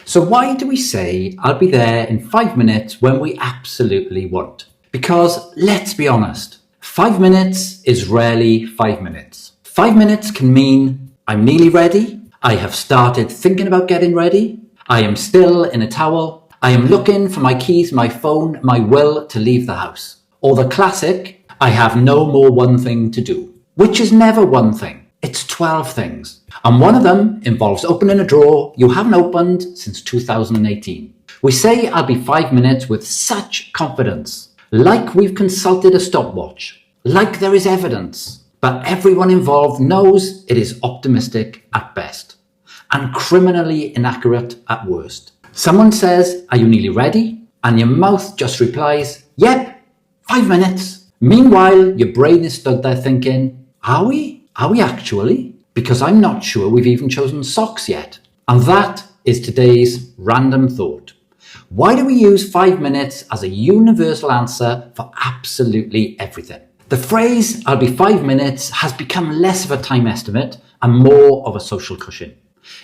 So why do we say I'll be there in 5 minutes when we absolutely won't? Because let's be honest, 5 minutes is rarely 5 minutes. 5 minutes can mean I'm nearly ready, I have started thinking about getting ready, I am still in a towel, I am looking for my keys, my phone, my will to leave the house. Or the classic, I have no more one thing to do, which is never one thing. It's 12 things. And one of them involves opening a drawer you haven't opened since 2018. We say I'll be 5 minutes with such confidence, like we've consulted a stopwatch, like there is evidence, but everyone involved knows it is optimistic at best and criminally inaccurate at worst. Someone says, are you nearly ready? And your mouth just replies, yep, 5 minutes. Meanwhile, your brain is stood there thinking, are we? Are we actually? Because I'm not sure we've even chosen socks yet. And that is today's random thought. Why do we use 5 minutes as a universal answer for absolutely everything? The phrase, I'll be 5 minutes, has become less of a time estimate and more of a social cushion.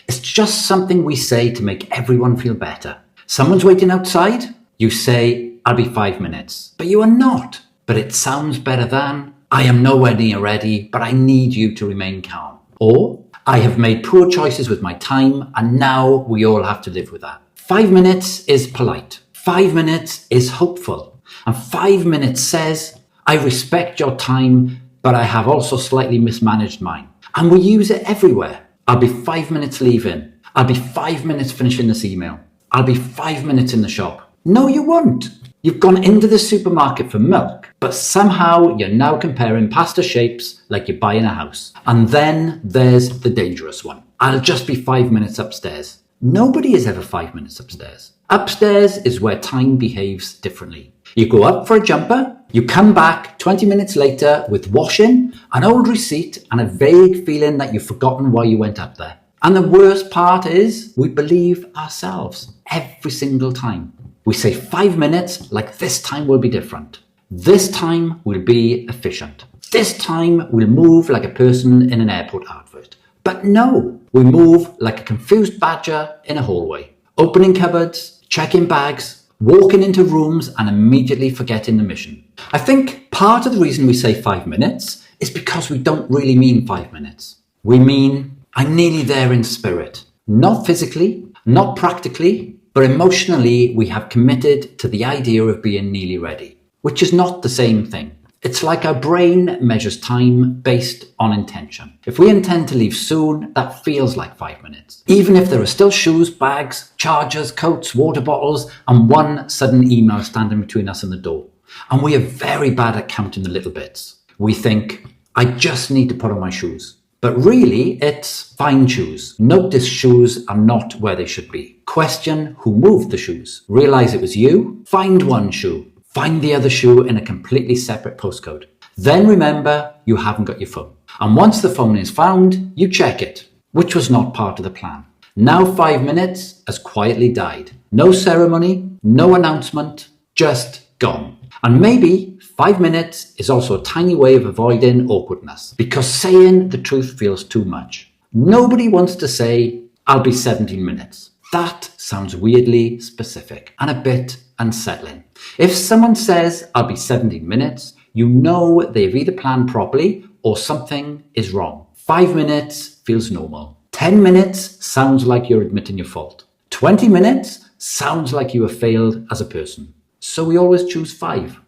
It's just something we say to make everyone feel better. Someone's waiting outside, you say, I'll be 5 minutes. But you are not. But it sounds better than, I am nowhere near ready, but I need you to remain calm. Or, I have made poor choices with my time and now we all have to live with that. 5 minutes is polite. 5 minutes is hopeful. And 5 minutes says, I respect your time, but I have also slightly mismanaged mine. And we use it everywhere. I'll be 5 minutes leaving. I'll be 5 minutes finishing this email. I'll be 5 minutes in the shop. No, you won't. You've gone into the supermarket for milk, but somehow you're now comparing pasta shapes like you're buying a house. And then there's the dangerous one. I'll just be 5 minutes upstairs. Nobody is ever 5 minutes upstairs. Upstairs is where time behaves differently. You go up for a jumper, you come back 20 minutes later with washing, an old receipt and a vague feeling that you've forgotten why you went up there. And the worst part is we believe ourselves every single time. We say 5 minutes like this time will be different. This time will be efficient. This time we'll move like a person in an airport advert. But no, we move like a confused badger in a hallway, opening cupboards, checking bags, walking into rooms and immediately forgetting the mission. I think part of the reason we say 5 minutes is because we don't really mean 5 minutes. We mean, I'm nearly there in spirit. Not physically, not practically, but emotionally we have committed to the idea of being nearly ready, which is not the same thing. It's like our brain measures time based on intention. If we intend to leave soon, that feels like 5 minutes. Even if there are still shoes, bags, chargers, coats, water bottles, and one sudden email standing between us and the door. And we are very bad at counting the little bits. We think, I just need to put on my shoes. But really, it's find shoes. Notice shoes are not where they should be. Question who moved the shoes. Realize it was you. Find one shoe. Find the other shoe in a completely separate postcode. Then remember you haven't got your phone. And once the phone is found, you check it, which was not part of the plan. Now 5 minutes has quietly died. No ceremony, no announcement, just gone. And maybe 5 minutes is also a tiny way of avoiding awkwardness because saying the truth feels too much. Nobody wants to say, I'll be 17 minutes. That sounds weirdly specific and a bit unsettling. If someone says, I'll be 17 minutes, you know they've either planned properly or something is wrong. 5 minutes feels normal. 10 minutes sounds like you're admitting your fault. 20 minutes sounds like you have failed as a person. So we always choose 5.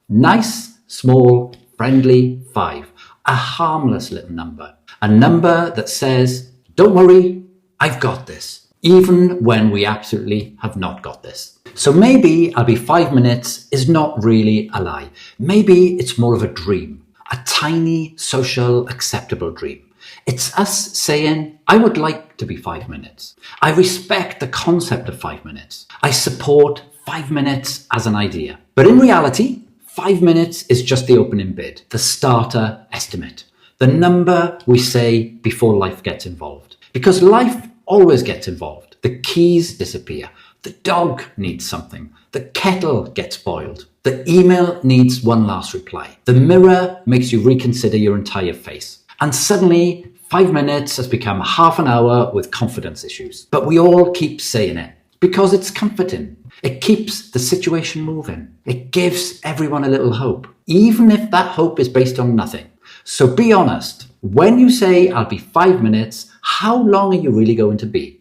Nice, small, friendly 5. A harmless little number. A number that says, don't worry, I've got this. Even when we absolutely have not got this. So maybe I'll be 5 minutes is not really a lie. Maybe it's more of a dream. A tiny, social, acceptable dream. It's us saying, I would like to be 5 minutes. I respect the concept of 5 minutes. I support 5 minutes as an idea. But in reality, 5 minutes is just the opening bid, the starter estimate, the number we say before life gets involved. Because life always gets involved. The keys disappear. The dog needs something. The kettle gets boiled. The email needs one last reply. The mirror makes you reconsider your entire face. And suddenly, 5 minutes has become half an hour with confidence issues. But we all keep saying it. because it's comforting. It keeps the situation moving. It gives everyone a little hope, even if that hope is based on nothing. So be honest. When you say, I'll be 5 minutes, how long are you really going to be?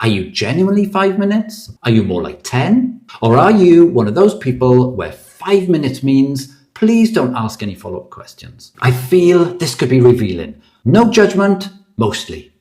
Are you genuinely 5 minutes? Are you more like 10? Or are you one of those people where 5 minutes means, please don't ask any follow-up questions? I feel this could be revealing. No judgment, mostly.